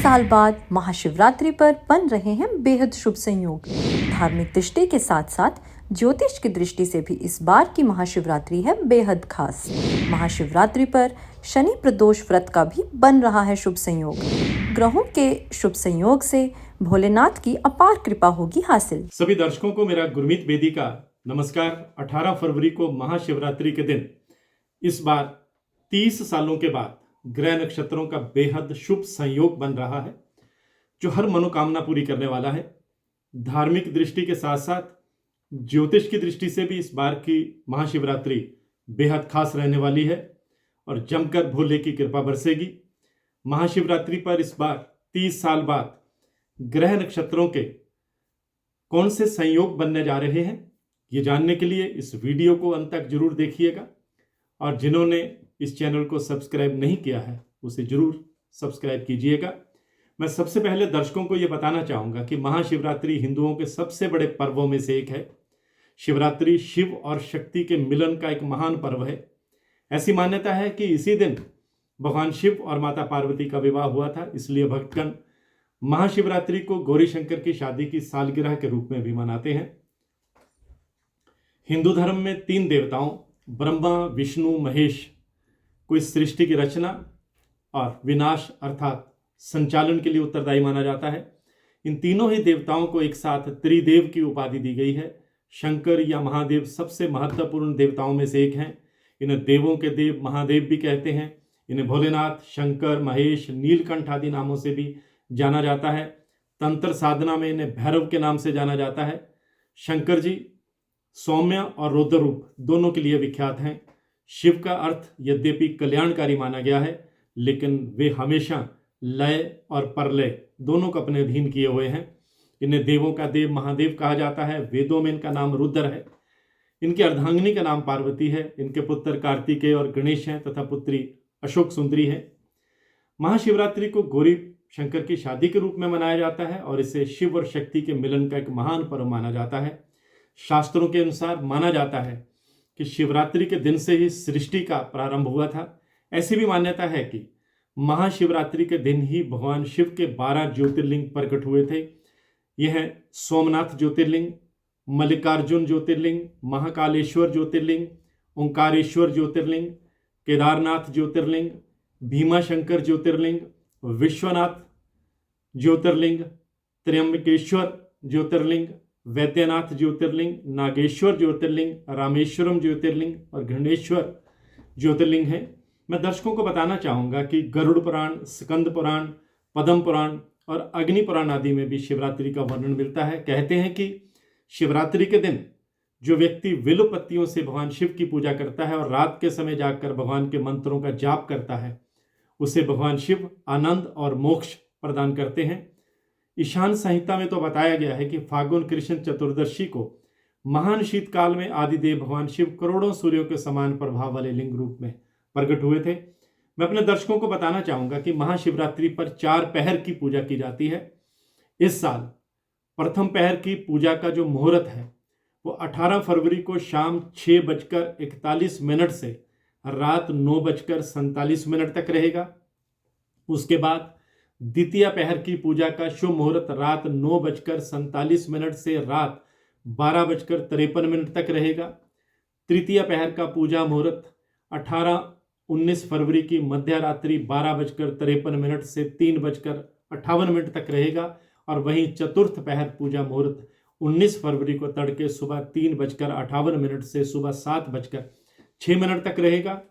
साल बाद महाशिवरात्रि पर बन रहे हैं बेहद शुभ संयोग। धार्मिक दृष्टि के साथ साथ ज्योतिष की दृष्टि से भी इस बार की महाशिवरात्रि है बेहद खास। महाशिवरात्रि पर शनि प्रदोष व्रत का भी बन रहा है शुभ संयोग। ग्रहों के शुभ संयोग से भोलेनाथ की अपार कृपा होगी हासिल। सभी दर्शकों को मेरा गुरमीत बेदी का नमस्कार। 18 फरवरी को महाशिवरात्रि के दिन इस बार 30 सालों के बाद ग्रह नक्षत्रों का बेहद शुभ संयोग बन रहा है, जो हर मनोकामना पूरी करने वाला है। धार्मिक दृष्टि के साथ साथ ज्योतिष की दृष्टि से भी इस बार की महाशिवरात्रि बेहद खास रहने वाली है और जमकर भोले की कृपा बरसेगी। महाशिवरात्रि पर इस बार 30 साल बाद ग्रह नक्षत्रों के कौन से संयोग बनने जा रहे हैं, ये जानने के लिए इस वीडियो को अंत तक जरूर देखिएगा। और जिन्होंने इस चैनल को सब्सक्राइब नहीं किया है उसे जरूर सब्सक्राइब कीजिएगा। मैं सबसे पहले दर्शकों को ये बताना चाहूँगा कि महाशिवरात्रि हिंदुओं के सबसे बड़े पर्वों में से एक है। शिवरात्रि शिव और शक्ति के मिलन का एक महान पर्व है। ऐसी मान्यता है कि इसी दिन भगवान शिव और माता पार्वती का विवाह हुआ था, इसलिए भक्तगण महाशिवरात्रि को गौरी शंकर की शादी की सालगिरह के रूप में भी मनाते हैं। हिंदू धर्म में 3 देवताओं ब्रह्मा, विष्णु, महेश को इस सृष्टि की रचना और विनाश अर्थात संचालन के लिए उत्तरदायी माना जाता है। इन तीनों ही देवताओं को एक साथ त्रिदेव की उपाधि दी गई है। शंकर या महादेव सबसे महत्वपूर्ण देवताओं में से एक हैं। इन्हें देवों के देव महादेव भी कहते हैं। इन्हें भोलेनाथ, शंकर, महेश, नीलकंठ आदि नामों से भी जाना जाता है। तंत्र साधना में इन्हें भैरव के नाम से जाना जाता है। शंकर जी सौम्य और रौद्र रूप दोनों के लिए विख्यात हैं। शिव का अर्थ यद्यपि कल्याणकारी माना गया है, लेकिन वे हमेशा लय और परलय दोनों को अपने अधीन किए हुए हैं। इन्हें देवों का देव महादेव कहा जाता है। वेदों में इनका नाम रुद्र है। इनकी अर्धांगिनी का नाम पार्वती है। इनके पुत्र कार्तिकेय और गणेश हैं तथा पुत्री अशोक सुंदरी है। महाशिवरात्रि को गौरी शंकर की शादी के रूप में मनाया जाता है और इसे शिव और शक्ति के मिलन का एक महान पर्व माना जाता है। शास्त्रों के अनुसार माना जाता है कि शिवरात्रि के दिन से ही सृष्टि का प्रारंभ हुआ था। ऐसी भी मान्यता है कि महाशिवरात्रि के दिन ही भगवान शिव के 12 ज्योतिर्लिंग प्रकट हुए थे। यह है सोमनाथ ज्योतिर्लिंग, मल्लिकार्जुन ज्योतिर्लिंग, महाकालेश्वर ज्योतिर्लिंग, ओंकारेश्वर ज्योतिर्लिंग, केदारनाथ ज्योतिर्लिंग, भीमाशंकर ज्योतिर्लिंग, विश्वनाथ ज्योतिर्लिंग, त्र्यंबकेश्वर ज्योतिर्लिंग, वैद्यनाथ ज्योतिर्लिंग, नागेश्वर ज्योतिर्लिंग, रामेश्वरम ज्योतिर्लिंग और घृणेश्वर ज्योतिर्लिंग है। मैं दर्शकों को बताना चाहूँगा कि गरुड़ पुराण, स्कंद पुराण, पद्म पुराण और अग्नि पुराण आदि में भी शिवरात्रि का वर्णन मिलता है। कहते हैं कि शिवरात्रि के दिन जो व्यक्ति विल्व पत्तियों से भगवान शिव की पूजा करता है और रात के समय जाकर भगवान के मंत्रों का जाप करता है, उसे भगवान शिव आनंद और मोक्ष प्रदान करते हैं। ईशान संहिता में तो बताया गया है कि फागुन कृष्ण चतुर्दशी को महान शीतकाल में आदिदेव भगवान शिव करोड़ों सूर्यों के समान प्रभाव वाले लिंग रूप में प्रकट हुए थे। मैं अपने दर्शकों को बताना चाहूंगा कि महाशिवरात्रि पर 4 पहर की पूजा की जाती है। इस साल प्रथम पहर की पूजा का जो मुहूर्त है वो 18 फरवरी को शाम 6:41 से रात 9:47 तक रहेगा। उसके बाद द्वितीय पहर की पूजा का शुभ मुहूर्त रात 9:47 से रात 12:53 तक रहेगा। तृतीय पहर का पूजा मुहूर्त 18-19 फरवरी की मध्य रात्रि 12:53 से 3:58 तक रहेगा। और वहीं चतुर्थ पहर पूजा मुहूर्त 19 फरवरी को तड़के सुबह 3:58 से सुबह 7:06 तक रहेगा।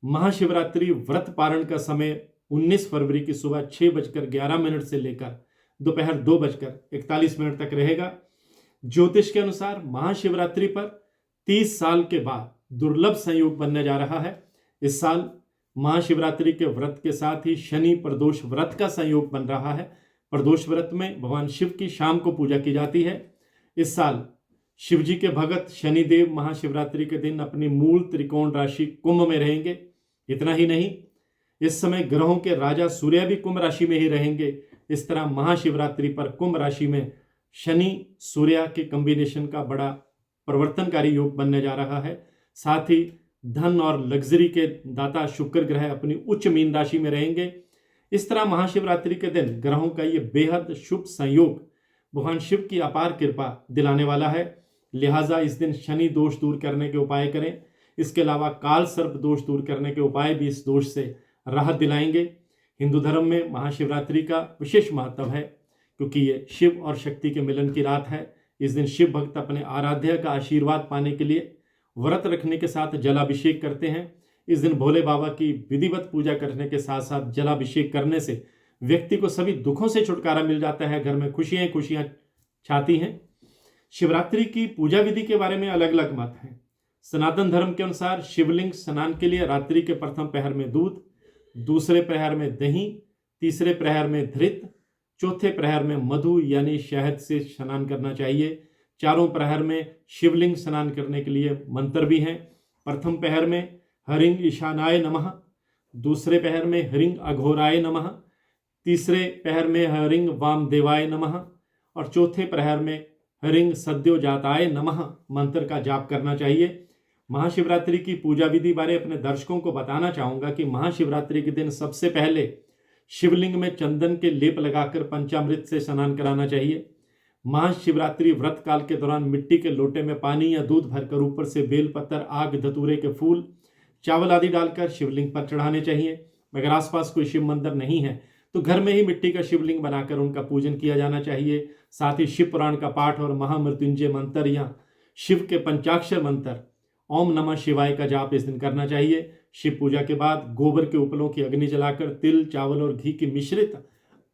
महाशिवरात्रि व्रत पारण का समय 19 फरवरी की सुबह 6:11 से लेकर दोपहर 2:41 तक रहेगा। ज्योतिष के अनुसार महाशिवरात्रि पर 30 साल के बाद दुर्लभ संयोग बनने जा रहा है। इस साल महाशिवरात्रि के व्रत के साथ ही शनि प्रदोष व्रत का संयोग बन रहा है। प्रदोष व्रत में भगवान शिव की शाम को पूजा की जाती है। इस साल शिव जी के भगत शनिदेव महाशिवरात्रि के दिन अपनी मूल त्रिकोण राशि कुंभ में रहेंगे। इतना ही नहीं, इस समय ग्रहों के राजा सूर्य भी कुंभ राशि में ही रहेंगे। इस तरह महाशिवरात्रि पर कुंभ राशि में शनि सूर्य के कॉम्बिनेशन का बड़ा परिवर्तनकारी योग बनने जा रहा है। साथ ही धन और लग्जरी के दाता शुक्र ग्रह अपनी उच्च मीन राशि में रहेंगे। इस तरह महाशिवरात्रि के दिन ग्रहों का ये बेहद शुभ संयोग भगवान शिव की अपार कृपा दिलाने वाला है। लिहाजा इस दिन शनि दोष दूर करने के उपाय करें। इसके अलावा काल सर्प दोष दूर करने के उपाय भी इस दोष से राहत दिलाएंगे। हिंदू धर्म में महाशिवरात्रि का विशेष महत्व है क्योंकि ये शिव और शक्ति के मिलन की रात है। इस दिन शिव भक्त अपने आराध्य का आशीर्वाद पाने के लिए व्रत रखने के साथ जलाभिषेक करते हैं। इस दिन भोले बाबा की विधिवत पूजा करने के साथ साथ जलाभिषेक करने से व्यक्ति को सभी दुखों से छुटकारा मिल जाता है, घर में खुशियां खुशियां छाती हैं। शिवरात्रि की पूजा विधि के बारे में अलग अलग मत हैं। सनातन धर्म के अनुसार शिवलिंग स्नान के लिए रात्रि के प्रथम प्रहर में दूध, दूसरे प्रहर में दही, तीसरे प्रहर में धृत, चौथे प्रहर में मधु यानी शहद से स्नान करना चाहिए। चारों प्रहर में शिवलिंग स्नान करने के लिए मंत्र भी हैं। प्रथम प्रहर में हरिंग ईशानाय नमः, दूसरे प्रहर में हरिंग अघोराय नमः, तीसरे प्रहर में हरिंग वामदेवाय नमः और चौथे प्रहर में हरिंग सद्योजाताय नमः मंत्र का जाप करना चाहिए। महाशिवरात्रि की पूजा विधि बारे अपने दर्शकों को बताना चाहूंगा कि महाशिवरात्रि के दिन सबसे पहले शिवलिंग में चंदन के लेप लगाकर पंचामृत से स्नान कराना चाहिए। महाशिवरात्रि व्रत काल के दौरान मिट्टी के लोटे में पानी या दूध भरकर ऊपर से बेलपत्र, आग, धतूरे के फूल, चावल आदि डालकर शिवलिंग पर चढ़ाने चाहिए। अगर आसपास कोई शिव मंदिर नहीं है तो घर में ही मिट्टी का शिवलिंग बनाकर उनका पूजन किया जाना चाहिए। साथ ही शिव पुराण का पाठ और महामृत्युंजय मंत्र या शिव के पंचाक्षर मंत्र ओम नमः शिवाय का जाप इस दिन करना चाहिए। शिव पूजा के बाद गोबर के उपलों की अग्नि जलाकर तिल, चावल और घी की मिश्रित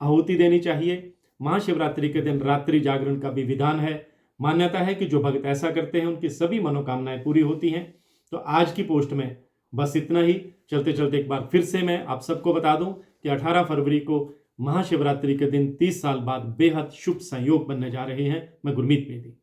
आहुति देनी चाहिए। महाशिवरात्रि के दिन रात्रि जागरण का भी विधान है। मान्यता है कि जो भक्त ऐसा करते हैं उनकी सभी मनोकामनाएं पूरी होती हैं। तो आज की पोस्ट में बस इतना ही। चलते चलते एक बार फिर से मैं आप सबको बता दूं कि 18 फरवरी को महाशिवरात्रि के दिन 30 साल बाद बेहद शुभ संयोग बनने जा रहे हैं। मैं गुरमीत बेदी।